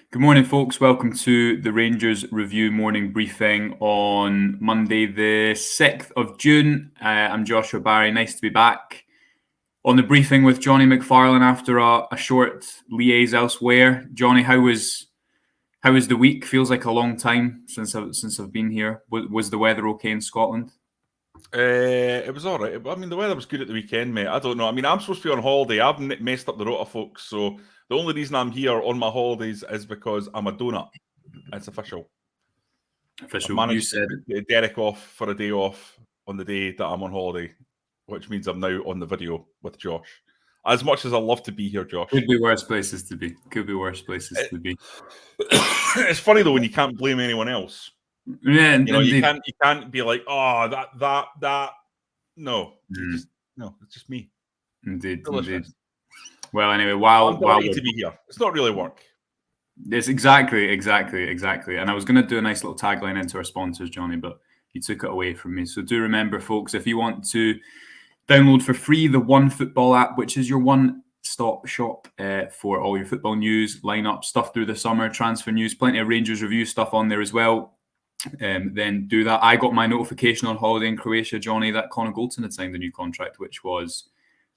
Good morning, folks. Welcome to the Rangers Review morning briefing on Monday, the 6th of June. I'm Joshua Barry. Nice to be back on the briefing with Jonny McFarlane after a short liaise elsewhere. Jonny, how was the week? Feels like a long time since I've been here. Was the weather okay in Scotland? It was all right. I mean, the weather was good at the weekend, mate. I don't know. I mean, I'm supposed to be on holiday. I've messed up the rota, folks. So the only reason I'm here on my holidays is because I'm a donut. It's official. Official. I've managed You said to get Derek off for a day off on the day that I'm on holiday, which means I'm now on the video with Josh. As much as I love to be here, Josh. Could be worse places to be. It's funny though when you can't blame anyone else. Yeah, you can't be like, oh, that. No, it's just me. Indeed. Delicious. Well, anyway, while delighted to be here. It's not really work. It's exactly. And I was going to do a nice little tagline into our sponsors, Jonny, but you took it away from me. So do remember, folks, if you want to download for free the One Football app, which is your one-stop shop for all your football news, lineup stuff through the summer, transfer news, plenty of Rangers review stuff on there as well. Then do that. I got my notification on holiday in Croatia, Jonny, that Connor Goldsons had signed a new contract, which was,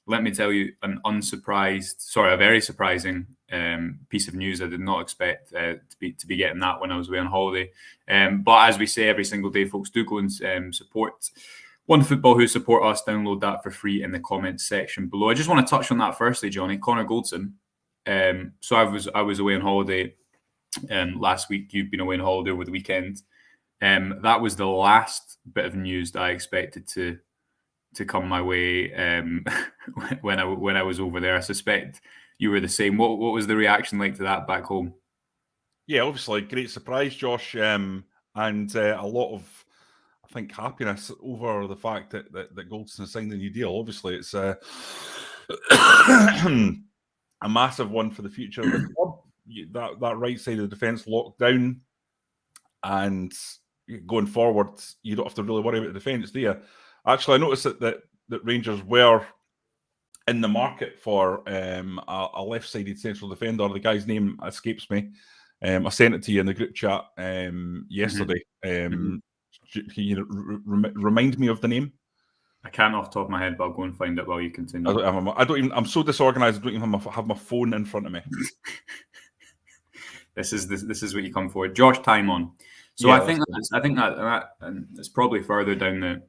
let me tell you, a very surprising piece of news. I did not expect to be getting that when I was away on holiday. But as we say every single day, folks, do go and support One Football who support us. Download that for free in the comments section below. I just want to touch on that firstly, Jonny. Connor Goldsons. So I was away on holiday last week. You've been away on holiday over the weekend. That was the last bit of news that I expected to come my way when I was over there. I suspect you were the same. What was the reaction like to that back home? Yeah, obviously, great surprise, Josh, and a lot of, I think, happiness over the fact that Goldsons has signed a new deal. Obviously, it's a massive one for the future of the club. That right side of the defence locked down, and going forward, you don't have to really worry about the defence, do you? Actually, I noticed that Rangers were in the market for a left-sided central defender. The guy's name escapes me. I sent it to you in the group chat yesterday. Can you remind me of the name? I can't off the top of my head, but I'll go and find it while you continue. I'm so disorganized. I don't even have my phone in front of me. This is what you come for, Josh Timon. So yeah, I think that it's probably further down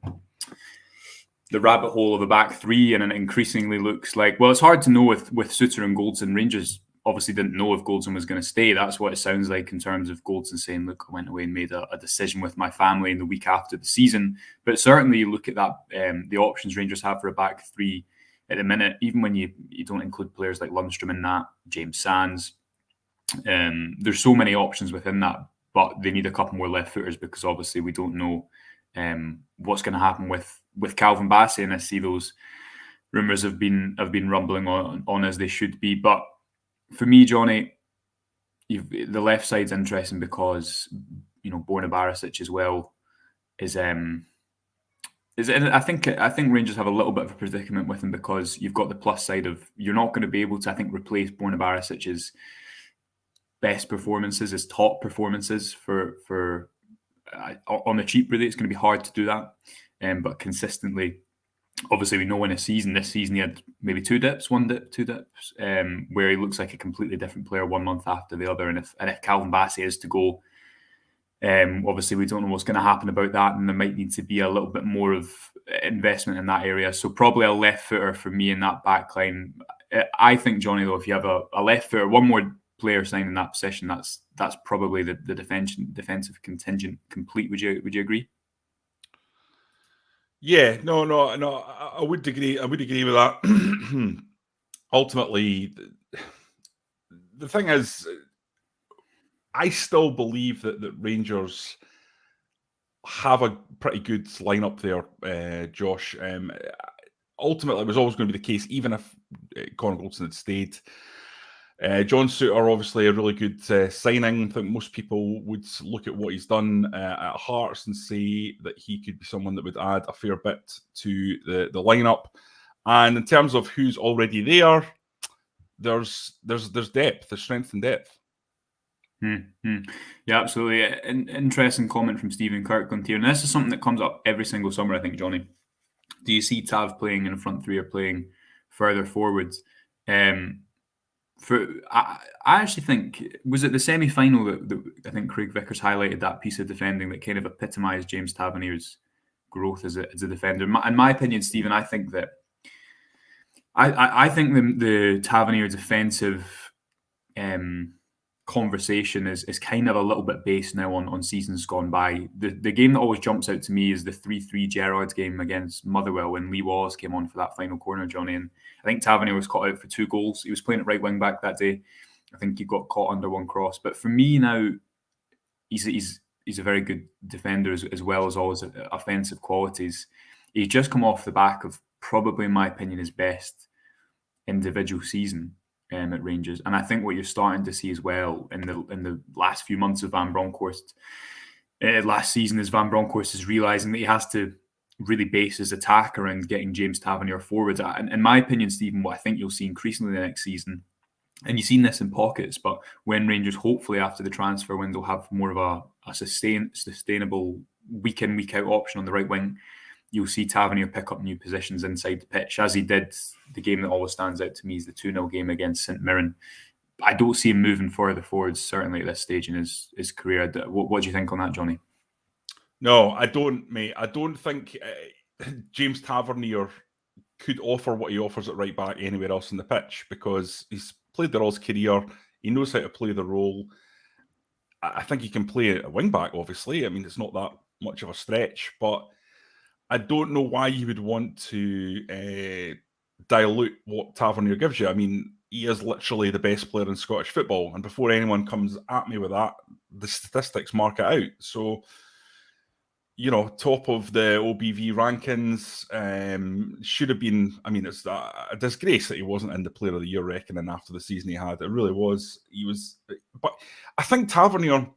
the rabbit hole of a back three, and it increasingly looks like, well, it's hard to know with Suter and Goldsons. Rangers obviously didn't know if Goldsons was going to stay. That's what it sounds like in terms of Goldsons saying, look, I went away and made a decision with my family in the week after the season. But certainly you look at that, the options Rangers have for a back three at the minute, even when you don't include players like Lundstrom in that, James Sands, there's so many options within that, but they need a couple more left footers because obviously we don't know what's going to happen with Calvin Bassey, and I see those rumours have been rumbling on as they should be. But for me, Jonny, the left side's interesting because Borna Barisic as well is I think Rangers have a little bit of a predicament with him because you've got the plus side of you're not going to be able to, I think, replace Borna Barisic's best performances, his top performances for on the cheap. Really, it's going to be hard to do that, but consistently. Obviously, we know in this season he had maybe two dips, where he looks like a completely different player 1 month after the other. And if Calvin Bassey is to go, obviously we don't know what's going to happen about that, and there might need to be a little bit more of investment in that area. So probably a left footer for me in that back line. I think, Jonny, though, if you have a left footer, one more player signed in that position, that's probably the defensive contingent complete. Would you agree? Yeah, no, I would agree. I would agree with that. Ultimately, the thing is, I still believe that Rangers have a pretty good lineup there, Josh. Ultimately, it was always going to be the case, even if Connor Goldsons had stayed. John Suter, obviously a really good signing. I think most people would look at what he's done at Hearts and say that he could be someone that would add a fair bit to the lineup. And in terms of who's already there, there's depth, there's strength and depth. Yeah, absolutely. Interesting comment from Stephen Kirkland here. And this is something that comes up every single summer, I think, Jonny. Do you see Tav playing in a front three or playing further forwards? I actually think, was it the semi-final that I think Craig Vickers highlighted that piece of defending that kind of epitomised James Tavernier's growth as a defender? In my opinion, Stephen, I think that I think the Tavernier defensive conversation is kind of a little bit based now on seasons gone by. The game that always jumps out to me is the 3-3 Gerrard game against Motherwell when Lee Wallace came on for that final corner, Jonny. And I think Tavernier was caught out for 2 goals. He was playing at right wing back that day. I think he got caught under one cross. But for me now, he's a very good defender as well as all his offensive qualities. He's just come off the back of probably, in my opinion, his best individual season at Rangers, and I think what you're starting to see as well in the last few months of Van Bronckhorst last season is Van Bronckhorst is realising that he has to really base his attack around getting James Tavernier forwards. And in my opinion, Stephen, what I think you'll see increasingly the next season, and you've seen this in pockets, but when Rangers hopefully after the transfer window have more of a sustainable week in, week out option on the right wing, you'll see Tavernier pick up new positions inside the pitch, as he did the game that always stands out to me is the 2-0 game against St Mirren. I don't see him moving further forwards, certainly at this stage in his career. What do you think on that, Jonny? No, I don't, mate. I don't think James Tavernier could offer what he offers at right back anywhere else in the pitch, because he's played the role his career. He knows how to play the role. I think he can play a wing back, obviously. I mean, it's not that much of a stretch, but I don't know why you would want to dilute what Tavernier gives you. I mean, he is literally the best player in Scottish football. And before anyone comes at me with that, the statistics mark it out. So, you know, top of the OBV rankings, should have been, I mean, it's a disgrace that he wasn't in the Player of the Year reckoning after the season he had. It really was. But I think Tavernier,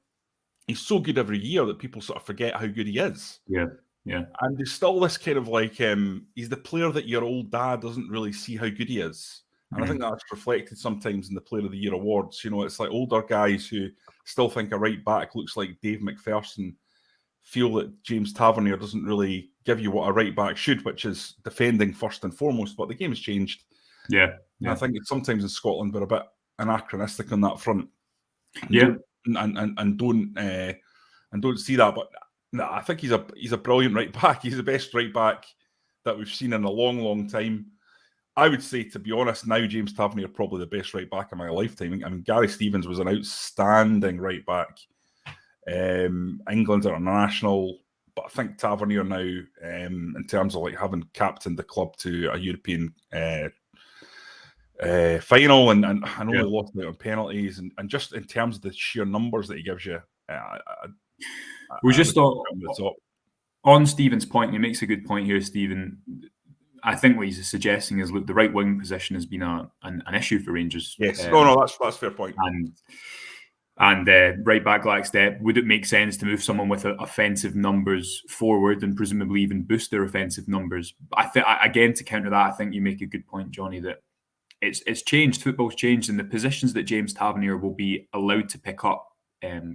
he's so good every year that people sort of forget how good he is. Yeah. And there's still this kind of like, he's the player that your old dad doesn't really see how good he is. And I think that's reflected sometimes in the Player of the Year awards. You know, it's like older guys who still think a right back looks like Dave McPherson feel that James Tavernier doesn't really give you what a right back should, which is defending first and foremost. But the game's changed. Yeah. I think it's sometimes in Scotland we're a bit anachronistic on that front. And don't see that. But no, I think he's a brilliant right back. He's the best right back that we've seen in a long, long time. I would say, to be honest, now James Tavernier probably the best right back in my lifetime. I mean, Gary Stevens was an outstanding right back, England international. But I think Tavernier now, in terms of like having captained the club to a European final and only lost out on penalties, and just in terms of the sheer numbers that he gives you, we just on Stephen's point. He makes a good point here, Stephen. I think what he's suggesting is, look, the right wing position has been an issue for Rangers. Yes, that's a fair point. And right back lacks depth. Would it make sense to move someone with offensive numbers forward and presumably even boost their offensive numbers? I think, again, to counter that, I think you make a good point, Jonny, that it's changed. Football's changed, and the positions that James Tavernier will be allowed to pick up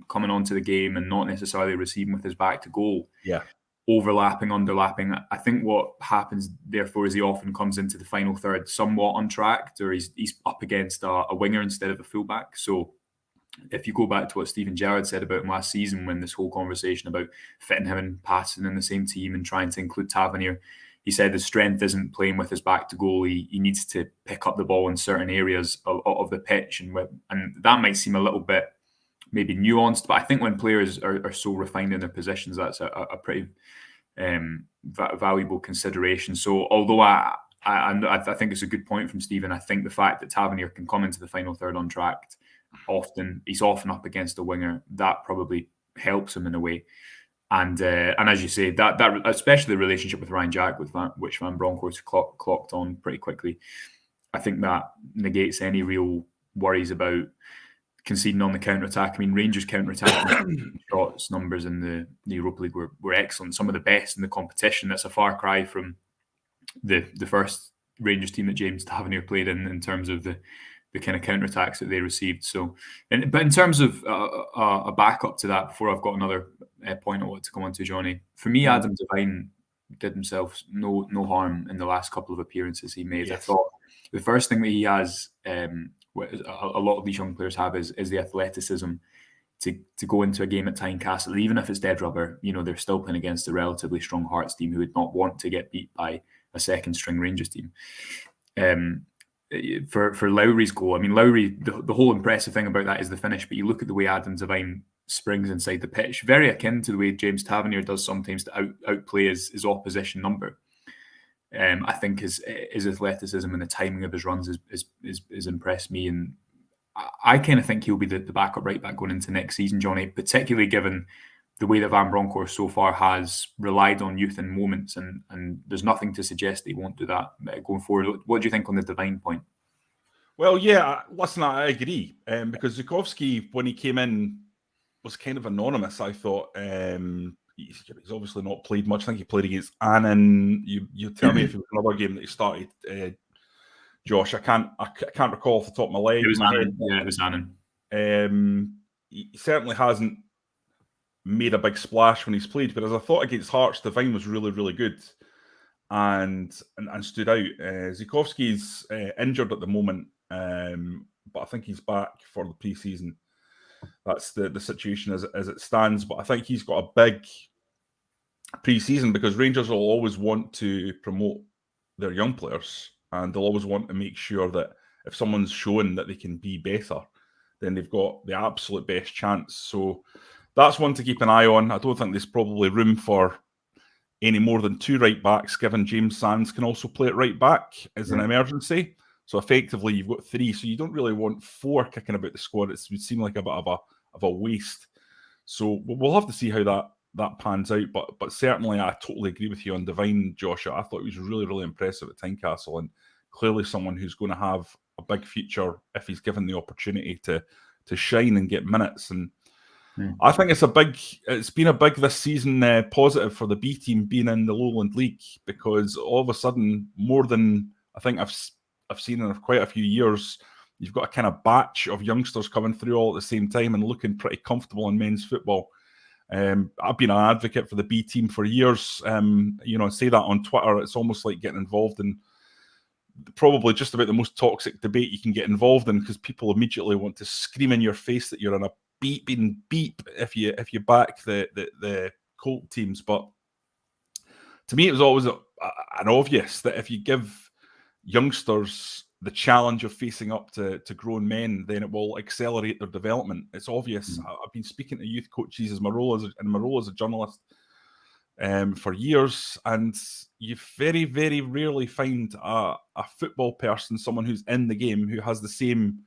coming onto the game and not necessarily receiving with his back to goal. Yeah. Overlapping, underlapping. I think what happens, therefore, is he often comes into the final third somewhat untracked, or he's up against a winger instead of a fullback. So if you go back to what Steven Gerrard said about him last season, when this whole conversation about fitting him and passing in the same team and trying to include Tavernier, he said his strength isn't playing with his back to goal. He needs to pick up the ball in certain areas of the pitch. And that might seem a little bit maybe nuanced, but I think when players are so refined in their positions, that's a pretty valuable consideration. So although I think it's a good point from Stephen, I think the fact that Tavernier can come into the final third untracked, he's often up against a winger, that probably helps him in a way. And as you say, that especially the relationship with Ryan Jack, which Van Bronckhorst clocked on pretty quickly, I think that negates any real worries about conceding on the counter-attack. I mean, Rangers' counter-attack shots numbers in the Europa League were excellent, some of the best in the competition. That's a far cry from the first Rangers team that James Tavernier played in terms of kind of counterattacks that they received. So, but in terms of a backup to that, before I've got another point I want to come on to, Jonny, for me, Adam Devine did himself no harm in the last couple of appearances he made. Yes. I thought the first thing that he has, a lot of these young players have, is the athleticism to go into a game at Tynecastle, even if it's dead rubber. They're still playing against a relatively strong Hearts team who would not want to get beat by a second string Rangers team. For Lowry's goal, I mean, Lowry, the whole impressive thing about that is the finish, but you look at the way Adam Devine springs inside the pitch, very akin to the way James Tavernier does sometimes to outplay his opposition number. I think his athleticism and the timing of his runs is impressed me, and I kind of think he'll be the backup right back going into next season, Jonny, particularly given the way that Van Bronckhorst so far has relied on youth in moments, and there's nothing to suggest he won't do that going forward. What do you think on the Devine point? Well, yeah, listen, I agree, because Zukowski, when he came in, was kind of anonymous, I thought. He's obviously not played much. I think he played against Annan. You tell me if it was another game that he started, Josh. I can't recall off the top of my head. It was Annan. Yeah, it was Annan. He certainly hasn't made a big splash when he's played, but as I thought against Hearts, Devine was really, really good and stood out. Zukowski's injured at the moment, but I think he's back for the pre-season. That's the situation as it stands. But I think he's got a big pre-season because Rangers will always want to promote their young players, and they'll always want to make sure that if someone's shown that they can be better, then they've got the absolute best chance. So that's one to keep an eye on. I don't think there's probably room for any more than 2 right backs, given James Sands can also play at right back as an emergency. So effectively, you've got 3. So you don't really want 4 kicking about the squad. It would seem like a bit of a waste. So we'll have to see how that pans out. But certainly, I totally agree with you on Devine, Josh. I thought he was really, really impressive at Tynecastle, and clearly someone who's going to have a big future if he's given the opportunity to shine and get minutes. And I think it's been a big this season positive for the B team being in the Lowland League, because all of a sudden, more than I think I've seen in quite a few years, you've got a kind of batch of youngsters coming through all at the same time and looking pretty comfortable in men's football. I've been an advocate for the B team for years. I say that on Twitter. It's almost like getting involved in probably just about the most toxic debate you can get involved in, because people immediately want to scream in your face that you're in a beep if you back the Colt teams. But to me, it was always an obvious that if you give youngsters the challenge of facing up to grown men, then it will accelerate their development. It's obvious. I've been speaking to youth coaches as Morelos a journalist for years, and you very, very rarely find a football person, someone who's in the game, who has the same,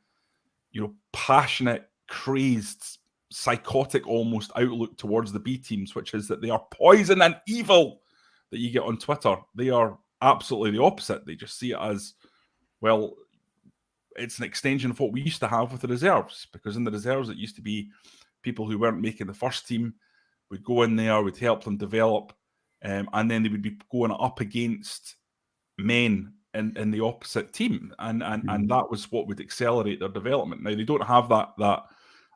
passionate, crazed, psychotic almost outlook towards the B teams, which is that they are poison and evil, that you get on Twitter. They are absolutely the opposite. They just see it as, well, it's an extension of what we used to have with the reserves, because in the reserves it used to be people who weren't making the first team would go in there, would help them develop, and then they would be going up against men in the opposite team, and that was what would accelerate their development. Now, they don't have that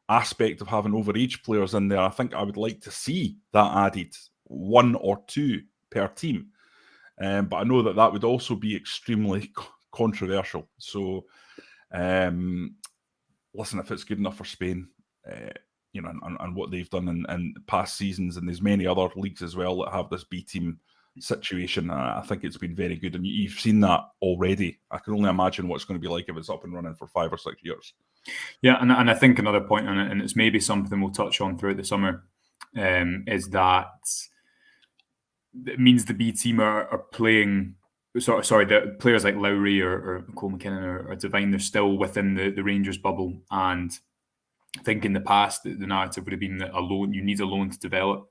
aspect of having overage players in there. I think I would like to see that added, 1 or 2 per team. But I know that would also be extremely controversial. So, listen, if it's good enough for Spain, and what they've done in past seasons, and there's many other leagues as well that have this B team situation, I think it's been very good. And you've seen that already. I can only imagine what it's going to be like if it's up and running for 5 or 6 years. Yeah, and I think another point on it, and it's maybe something we'll touch on throughout the summer, is that it means the B team are playing. Sorry, the players like Lowry or Cole McKinnon or Devine, they're still within the Rangers bubble. And I think in the past, the narrative would have been that you need a loan to develop.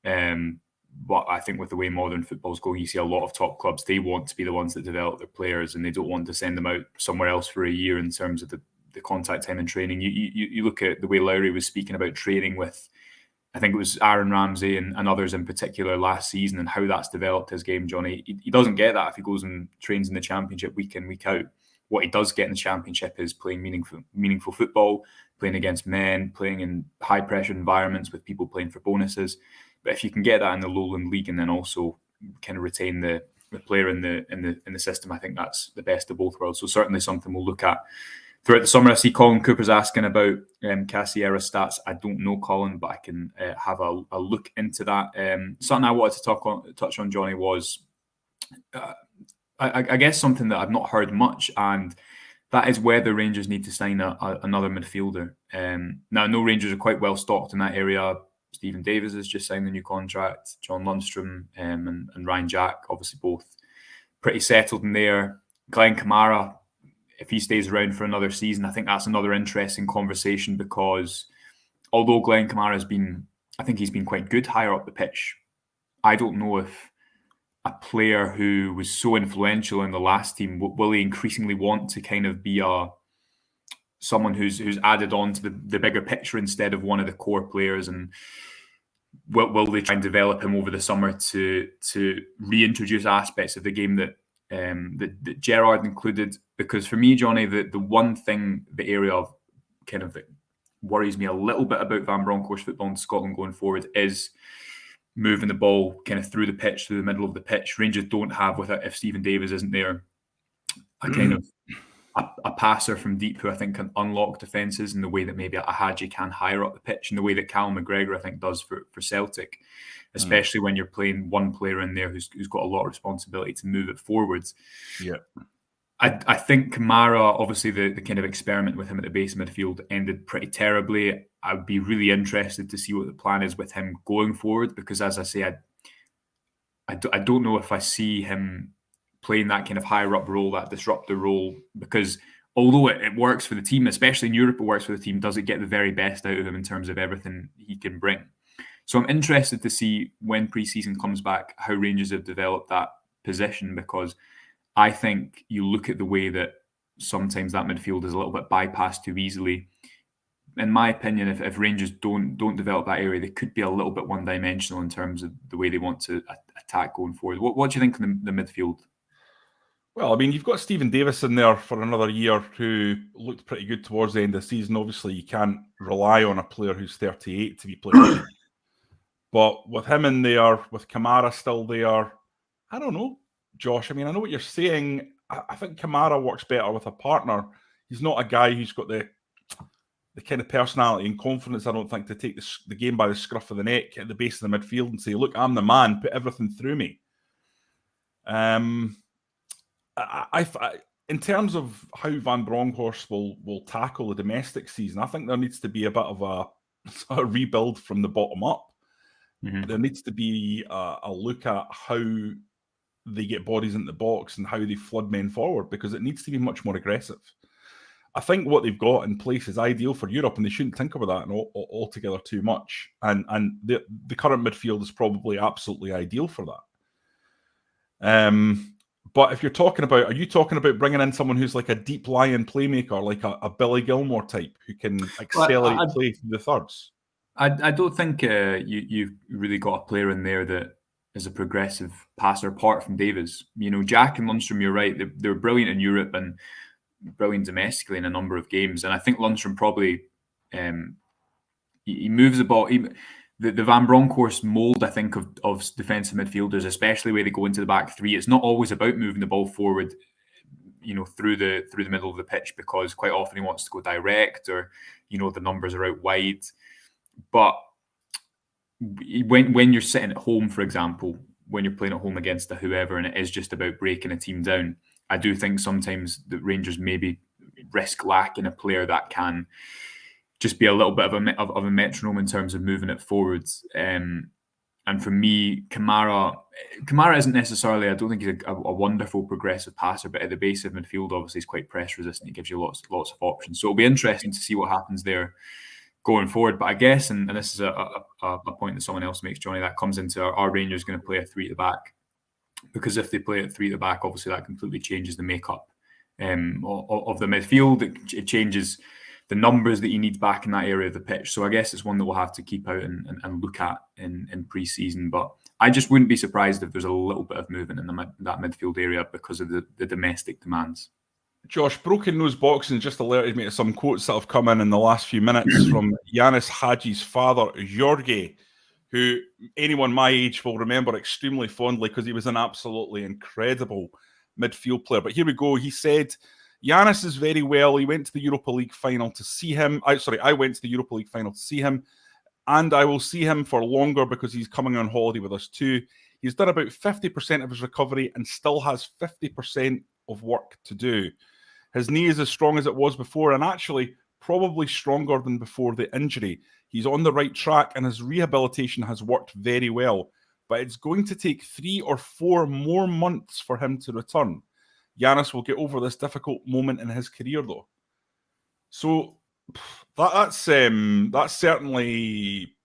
But I think with the way modern football's going, you see a lot of top clubs, they want to be the ones that develop their players, and they don't want to send them out somewhere else for a year in terms of the contact time and training. You look at the way Lowry was speaking about training with, I think it was Aaron Ramsey and others in particular last season, and how that's developed his game, Jonny. He doesn't get that if he goes and trains in the Championship week in, week out. what he does get in the Championship is playing meaningful football, playing against men, playing in high pressure environments with people playing for bonuses. But if you can get that in the Lowland League and then also kind of retain the player in the system, I think that's the best of both worlds. So certainly something we'll look at throughout the summer. I see Colin Cooper's asking about Casiero's stats. I don't know, Colin, but I can have a look into that. Something I wanted to touch on, Jonny, was I guess something that I've not heard much, and that is whether Rangers need to sign another midfielder. Now, I know Rangers are quite well stocked in that area. Stephen Davis has just signed a new contract. John Lundstrom and Ryan Jack, obviously both pretty settled in there. Glenn Kamara, if he stays around for another season, I think that's another interesting conversation, because although Glenn Kamara I think he's been quite good higher up the pitch. I don't know if a player who was so influential in the last team, will he increasingly want to kind of be someone who's added on to the bigger picture instead of one of the core players, and will they try and develop him over the summer to reintroduce aspects of the game that Gerrard included? Because for me, Jonny, the one thing, the area of kind of that worries me a little bit about Van Bronckhorst football in Scotland going forward is moving the ball kind of through the pitch, through the middle of the pitch. Rangers don't have, if Stephen Davis isn't there, a kind of a passer from deep who I think can unlock defences in the way that maybe a Jhajji can higher up the pitch, in the way that Callum McGregor I think does for Celtic, especially when you're playing one player in there who's got a lot of responsibility to move it forwards. Yeah. I think Kamara, obviously the kind of experiment with him at the base of midfield ended pretty terribly. I would be really interested to see what the plan is with him going forward, because as I say, I don't know if I see him playing that kind of higher up role, that disruptor role, because although it works for the team, especially in Europe, it works for the team, does it get the very best out of him in terms of everything he can bring? So I'm interested to see when pre-season comes back how Rangers have developed that position, because I think you look at the way that sometimes that midfield is a little bit bypassed too easily. In my opinion, if Rangers don't develop that area, they could be a little bit one-dimensional in terms of the way they want to attack going forward. What do you think of the midfield? Well, I mean, you've got Stephen Davis in there for another year who looked pretty good towards the end of the season. Obviously, you can't rely on a player who's 38 to be playing. But with him in there, with Kamara still there, I don't know, Josh. I mean, I know what you're saying. I think Kamara works better with a partner. He's not a guy who's got the kind of personality and confidence, I don't think, to take the game by the scruff of the neck at the base of the midfield and say, look, I'm the man, put everything through me. In terms of how Van Bronckhorst will tackle the domestic season, I think there needs to be a bit of a rebuild from the bottom up. Mm-hmm. There needs to be a look at how they get bodies into the box and how they flood men forward, because it needs to be much more aggressive. I think what they've got in place is ideal for Europe, and they shouldn't think about that altogether too much. And the current midfield is probably absolutely ideal for that. But if you're talking about, are you talking about bringing in someone who's like a deep lying playmaker, like a Billy Gilmore type, who can accelerate play through the thirds? I don't think you've really got a player in there that is a progressive passer apart from Davis. You know, Jack and Lundstrom, you're right, they're brilliant in Europe and brilliant domestically in a number of games. And I think Lundstrom probably, he moves the ball. The Van Bronckhorst mould, I think, of defensive midfielders, especially where they go into the back three, it's not always about moving the ball forward, you know, through the middle of the pitch, because quite often he wants to go direct, or, you know, the numbers are out wide. But when you're sitting at home, for example, when you're playing at home against a whoever, and it is just about breaking a team down, I do think sometimes the Rangers maybe risk lacking a player that can just be a little bit of a metronome in terms of moving it forwards. And for me, Kamara isn't necessarily, I don't think he's a wonderful progressive passer, but at the base of midfield, obviously, he's quite press resistant. He gives you lots of options. So it'll be interesting to see what happens there going forward. But I guess, and this is a point that someone else makes, Jonny, that comes into our Rangers going to play a three at the back. Because if they play at three at the back, obviously that completely changes the makeup of the midfield. It changes the numbers that you need back in that area of the pitch. So I guess it's one that we'll have to keep out and look at in pre-season. But I just wouldn't be surprised if there's a little bit of movement in that midfield area because of the domestic demands. Josh, Broken Nose Boxing just alerted me to some quotes that have come in the last few minutes from Jhajji's father, Jhajji, who anyone my age will remember extremely fondly because he was an absolutely incredible midfield player. But here we go. He said, Giannis is very well. He went to the Europa League final to see him. I went to the Europa League final to see him, and I will see him for longer because he's coming on holiday with us too. He's done about 50% of his recovery and still has 50% of work to do. His knee is as strong as it was before, and actually probably stronger than before the injury. He's on the right track, and his rehabilitation has worked very well. But it's going to take 3 or 4 more months for him to return. Giannis will get over this difficult moment in his career, though. So that's certainly,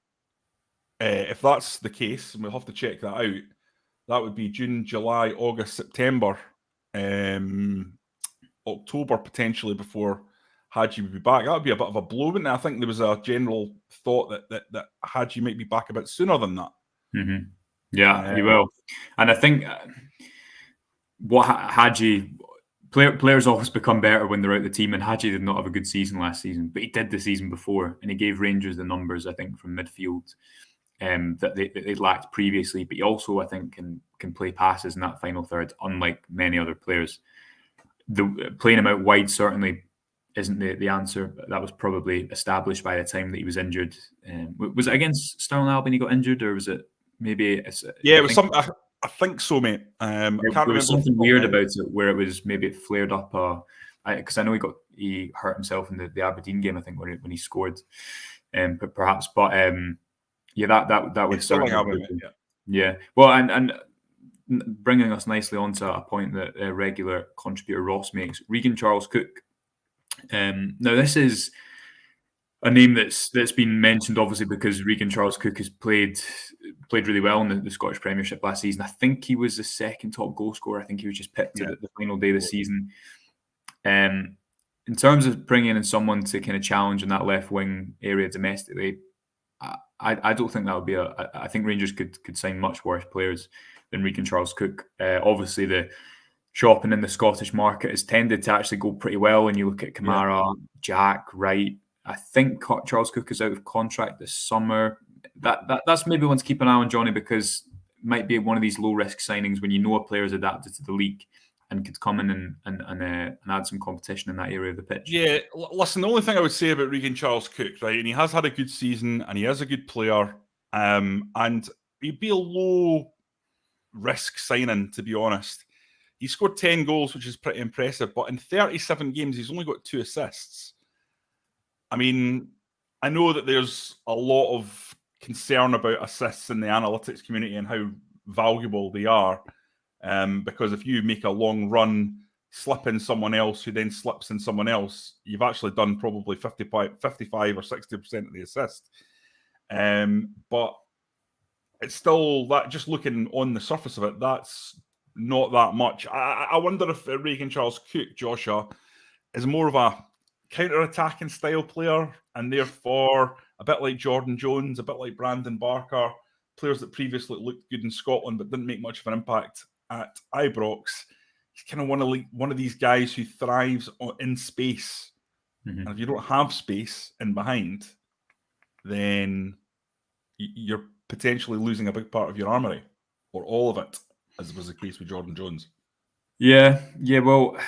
if that's the case, and we'll have to check that out, that would be June, July, August, September, October potentially before Jhajji would be back. That would be a bit of a blow, wouldn't it? I think there was a general thought that Jhajji might be back a bit sooner than that. Mm-hmm. Yeah, he will. And I think what Jhajji, players always become better when they're out of the team, and Jhajji did not have a good season last season, but he did the season before, and he gave Rangers the numbers, I think, from midfield that they lacked previously. But he also, I think, can play passes in that final third, unlike many other players. Playing him out wide certainly isn't the answer. That was probably established by the time that he was injured. Was it against Stirling Albion he got injured, or was it maybe? It was something. I think so, mate. I can't remember. There was something weird about it where it was maybe it flared up. Because I know he hurt himself in the Aberdeen game. I think when he scored, but perhaps. But that would certainly. Yeah. Well, and bringing us nicely onto a point that regular contributor Ross makes, Regan Charles Cook. Now this is a name that's been mentioned obviously because Regan Charles Cook has played really well in the Scottish Premiership last season. I think he was the second top goal scorer. I think he was just picked at the final day of the season. In terms of bringing in someone to kind of challenge in that left wing area domestically, I don't think that would be I think Rangers could sign much worse players than Regan Charles Cook. Obviously, the shopping in the Scottish market has tended to actually go pretty well. And you look at Kamara, Jack, Wright. I think Charles Cook is out of contract this summer. That's maybe one to keep an eye on, Jonny, because it might be one of these low risk signings when you know a player's adapted to the league and could come in and add some competition in that area of the pitch. Yeah, listen, the only thing I would say about Regan Charles Cook, right, and he has had a good season and he is a good player, and he'd be a low risk signing, to be honest. He scored 10 goals, which is pretty impressive, but in 37 games, he's only got 2 assists. I mean, I know that there's a lot of concern about assists in the analytics community and how valuable they are, because if you make a long run, slip in someone else who then slips in someone else, you've actually done probably 55 or 60% of the assist. But it's still that, just looking on the surface of it, that's not that much. I wonder if Regan Charles Cook, Joshua, is more of a counter-attacking style player, and therefore a bit like Jordan Jones, a bit like Brandon Barker, players that previously looked good in Scotland but didn't make much of an impact at Ibrox. He's kind of one of these guys who thrives in space. Mm-hmm. And if you don't have space in behind, then you're potentially losing a big part of your armoury, or all of it, as was the case with Jordan Jones. Yeah, well,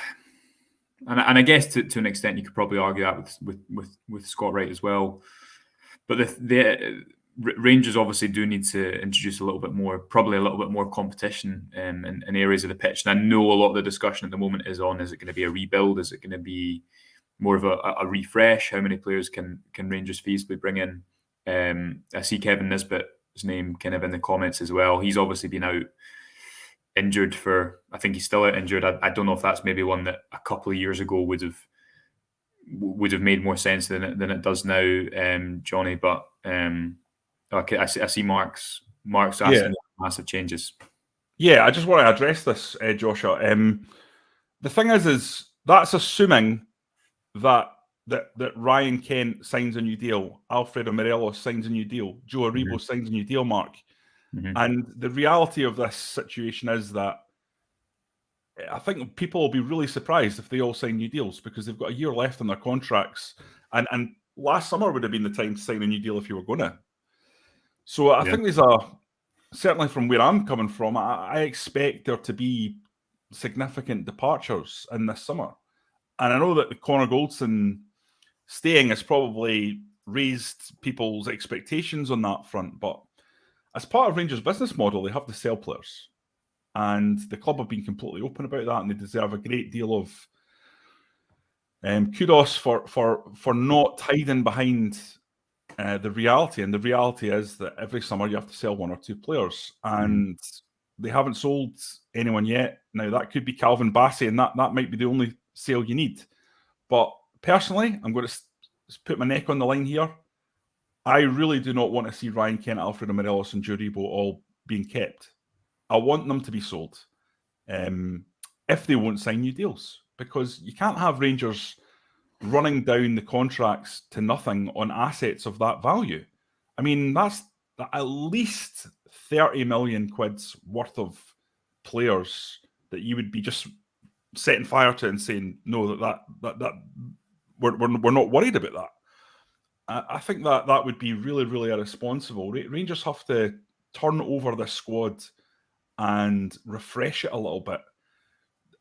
and I guess to an extent you could probably argue that with Scott Wright as well. But the Rangers obviously do need to introduce probably a little bit more competition in areas of the pitch. And I know a lot of the discussion at the moment is on: is it going to be a rebuild? Is it going to be more of a refresh? How many players can Rangers feasibly bring in? I see Kevin Nisbet's name kind of in the comments as well. He's obviously been out injured I think he's still out injured. I don't know if that's maybe one that a couple of years ago would have made more sense than it does now, Jonny. But okay, I see Mark's asking massive changes. Yeah, I just want to address this, Joshua. The thing is that's assuming that Ryan Kent signs a new deal, Alfredo Morelos signs a new deal, Joe Aribo signs a new deal, Mark. Mm-hmm. And the reality of this situation is that I think people will be really surprised if they all sign new deals because they've got a year left on their contracts. And last summer would have been the time to sign a new deal if you were going to. So I think certainly from where I'm coming from, I expect there to be significant departures in this summer. And I know that the Connor Goldson staying has probably raised people's expectations on that front. But as part of Rangers' business model, they have to sell players. And the club have been completely open about that, and they deserve a great deal of kudos for not hiding behind the reality. And the reality is that every summer you have to sell one or two players, and they haven't sold anyone yet. Now, that could be Calvin Bassey, and that might be the only sale you need. But personally, I'm going to put my neck on the line here. I really do not want to see Ryan Kent, Alfredo Morelos, and Aribo all being kept. I want them to be sold if they won't sign new deals, because you can't have Rangers running down the contracts to nothing on assets of that value. I mean, that's at least 30 million quid's worth of players that you would be just setting fire to and saying, no, that we're not worried about that. I think that would be really, really irresponsible. Rangers have to turn over the squad and refresh it a little bit.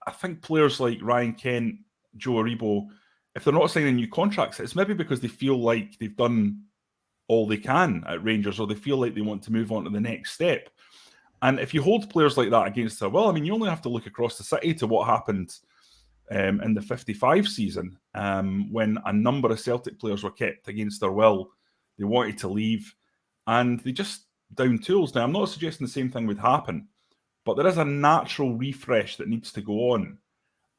I think players like Ryan Kent, Joe Aribo, if they're not signing new contracts, it's maybe because they feel like they've done all they can at Rangers, or they feel like they want to move on to the next step. And if you hold players like that against their will, I mean, you only have to look across the city to what happened in the 55 season when a number of Celtic players were kept against their will. They wanted to leave, and they just downed tools. Now, I'm not suggesting the same thing would happen, but there is a natural refresh that needs to go on.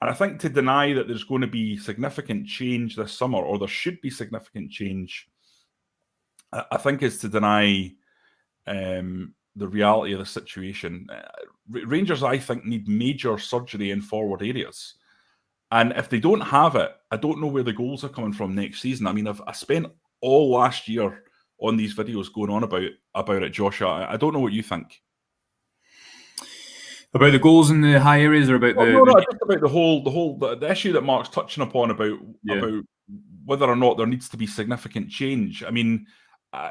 And I think to deny that there's going to be significant change this summer, or there should be significant change, I think is to deny the reality of the situation. Rangers, I think, need major surgery in forward areas. And if they don't have it, I don't know where the goals are coming from next season. I mean, I spent all last year on these videos going on about it, Josh. I don't know what you think. About the goals in the high areas, or about just about the issue that Mark's touching upon about whether or not there needs to be significant change. I mean, I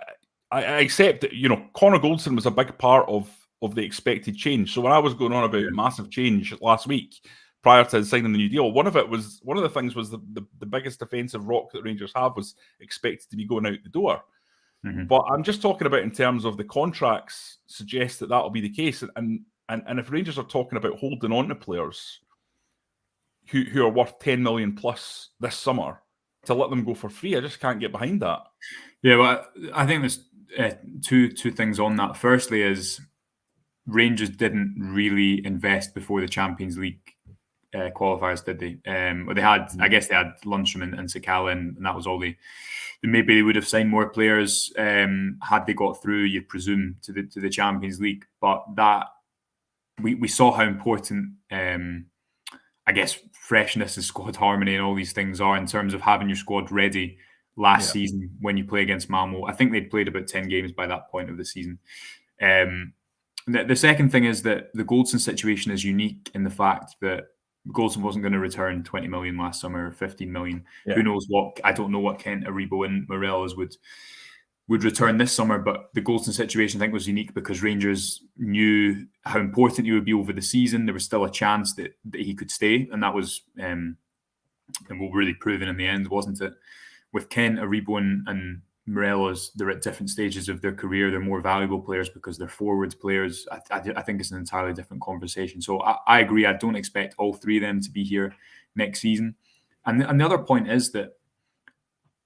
accept that, Connor Goldson was a big part of the expected change. So when I was going on about massive change last week prior to signing the new deal, one of the things was the biggest defensive rock that Rangers have was expected to be going out the door. Mm-hmm. But I'm just talking about in terms of the contracts suggest that will be the case. And if Rangers are talking about holding on to players who are worth 10 million plus this summer to let them go for free, I just can't get behind that. Yeah, well, I think there's two things on that. Firstly is Rangers didn't really invest before the Champions League qualifiers, did they? They had, I guess they had Lundstrom and Sakala, and that was all maybe they would have signed more players had they got through, you'd presume, to the Champions League. But that we saw how important, I guess, freshness and squad harmony and all these things are in terms of having your squad ready last season when you play against Malmo. I think they'd played about 10 games by that point of the season. The second thing is that the Goldston situation is unique in the fact that Goldston wasn't going to return 20 million last summer, or 15 million. Yeah. Who knows what? I don't know what Kent, Aribo, and Morelos would return this summer. But the Goldston situation, I think, was unique because Rangers knew how important he would be over the season. There was still a chance that he could stay, and that was and we'll really proven in the end, wasn't it? With Kent, Aribo, and Morelos, they're at different stages of their career. They're more valuable players because they're forwards players. I think it's an entirely different conversation. So I agree. I don't expect all three of them to be here next season. And the other point is that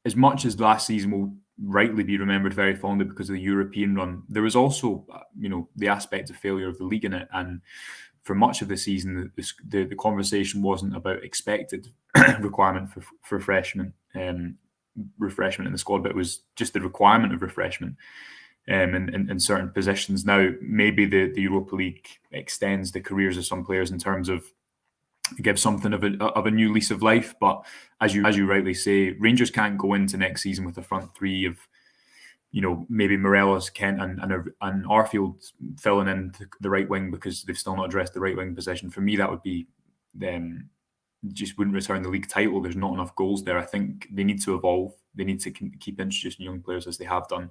as much as last season will rightly be remembered very fondly because of the European run, there was also, the aspect of failure of the league in it. And for much of the season, the conversation wasn't about expected requirement for freshmen. Refreshment in the squad, but it was just the requirement of refreshment in certain positions. Now, maybe the Europa League extends the careers of some players in terms of gives something of a new lease of life. But as you rightly say, Rangers can't go into next season with a front three of maybe Morelos, Kent, and Arfield filling in the right wing because they've still not addressed the right wing position. For me, that would be just wouldn't return the league title. There's not enough goals there. I think they need to evolve. They need to keep introducing young players as they have done.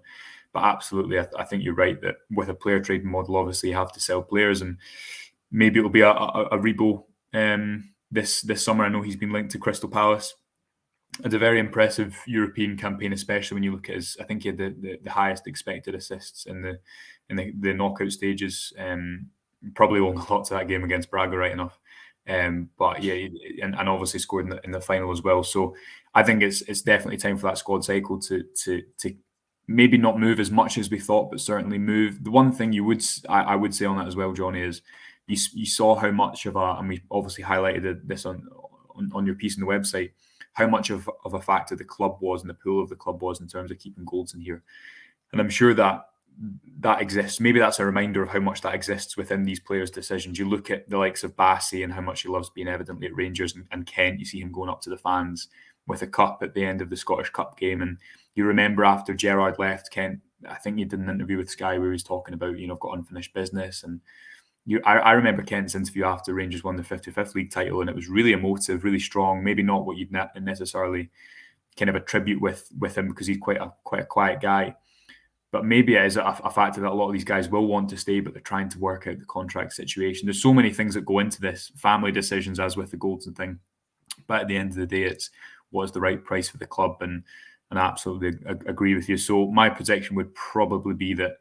But absolutely, I think you're right that with a player trading model, obviously you have to sell players, and maybe it'll be a Aribo this summer. I know he's been linked to Crystal Palace. It's a very impressive European campaign, especially when you look at his. I think he had the highest expected assists in the knockout stages. Probably won't go to that game against Braga, right enough. But yeah, and obviously scored in the final as well. So I think it's definitely time for that squad cycle to maybe not move as much as we thought, but certainly move. The one thing I would say on that as well, Jonny, is you saw how much of and we obviously highlighted this on your piece on the website, how much of a factor the club was and the pool of the club was in terms of keeping Goldsons here. And I'm sure that exists. Maybe that's a reminder of how much that exists within these players' decisions. You look at the likes of Bassey and how much he loves being evidently at Rangers, and Kent, you see him going up to the fans with a cup at the end of the Scottish Cup game. And you remember after Gerrard left, Kent, I think he did an interview with Sky where he was talking about, I've got unfinished business. And I remember Kent's interview after Rangers won the 55th league title, and it was really emotive, really strong. Maybe not what you'd necessarily kind of attribute with him, because he's quite a quiet guy. But maybe it is a factor that a lot of these guys will want to stay, but they're trying to work out the contract situation. There's so many things that go into this, family decisions, as with the Goldsons thing. But at the end of the day, it's what's the right price for the club, and I absolutely agree with you. So my prediction would probably be that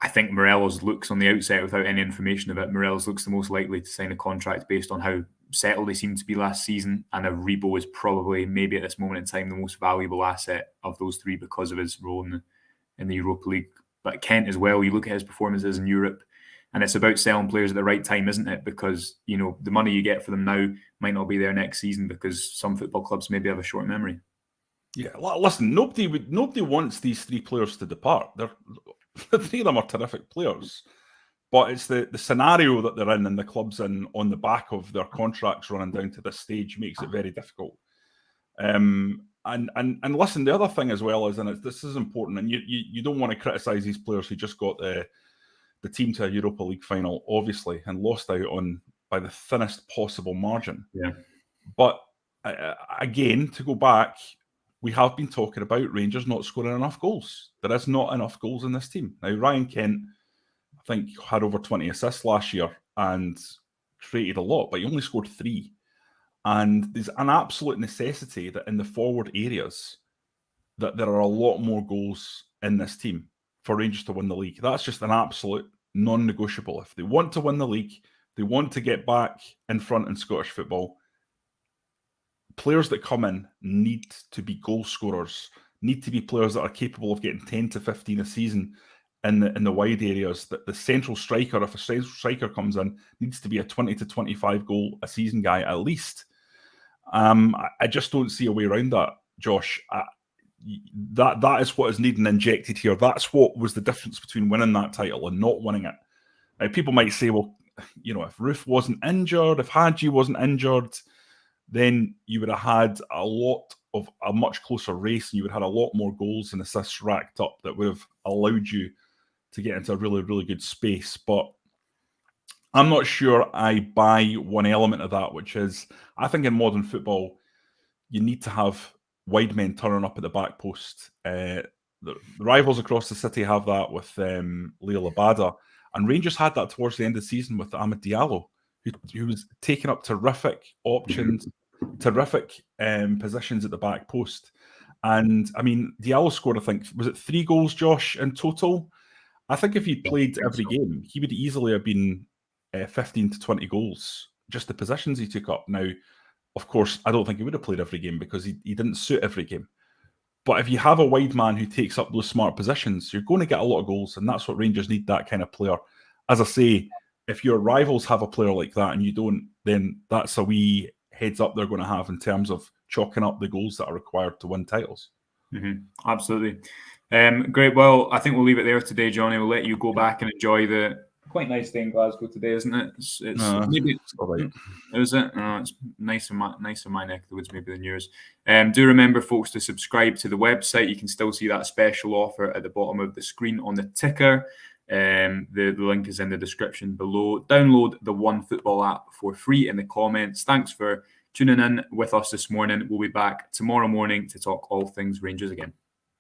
I think Morelos looks on the outset, without any information of it, Morelos looks the most likely to sign a contract based on how settled they seemed to be last season. And Aribo is probably, maybe at this moment in time, the most valuable asset of those three because of his role in the Europa League. But Kent as well, you look at his performances in Europe, and it's about selling players at the right time, isn't it? Because, the money you get for them now might not be there next season, because some football clubs maybe have a short memory. Yeah, listen, nobody wants these three players to depart. The three of them are terrific players, but it's the scenario that they're in and the club's in on the back of their contracts running down to this stage makes it very difficult. And listen, the other thing as well is, and this is important, and you don't want to criticise these players who just got the team to a Europa League final, obviously, and lost out on by the thinnest possible margin. Yeah. But again, to go back, we have been talking about Rangers not scoring enough goals. There is not enough goals in this team. Now, Ryan Kent, I think, had over 20 assists last year and created a lot, but he only scored 3. And there's an absolute necessity that in the forward areas that there are a lot more goals in this team for Rangers to win the league. That's just an absolute non-negotiable. If they want to win the league, they want to get back in front in Scottish football, players that come in need to be goal scorers, need to be players that are capable of getting 10 to 15 a season in the wide areas. That the central striker, if a central striker comes in, needs to be a 20 to 25 goal a season guy at least. I just don't see a way around that, Josh. That is what is needed and injected here. That's what was the difference between winning that title and not winning it. Now, people might say, well, if Roof wasn't injured, if Jhajji wasn't injured, then you would have had a much closer race, and you would have had a lot more goals and assists racked up that would have allowed you to get into a really, really good space. But I'm not sure I buy one element of that, which is, I think in modern football, you need to have wide men turning up at the back post. The rivals across the city have that with Leo Labada, and Rangers had that towards the end of the season with Amad Diallo, who was taking up terrific options, terrific positions at the back post. And I mean, Diallo scored, I think, was it 3 goals, Josh, in total? I think if he'd played every game, he would easily have been 15 to 20 goals, just the positions he took up. Now, of course, I don't think he would have played every game because he didn't suit every game. But if you have a wide man who takes up those smart positions, you're going to get a lot of goals, and that's what Rangers need, that kind of player. As I say, if your rivals have a player like that and you don't, then that's a wee heads up they're going to have in terms of chalking up the goals that are required to win titles. Mm-hmm. Absolutely. Great. Well, I think we'll leave it there today, Jonny. We'll let you go back and enjoy the quite nice day in Glasgow today, isn't it? It's maybe it's all right. Is it? It's nicer my neck of the woods maybe than yours. Do remember, folks, to subscribe to the website. You can still see that special offer at the bottom of the screen on the ticker. The link is in the description below. Download the One Football app for free in the comments. Thanks for tuning in with us this morning. We'll be back tomorrow morning to talk all things Rangers again.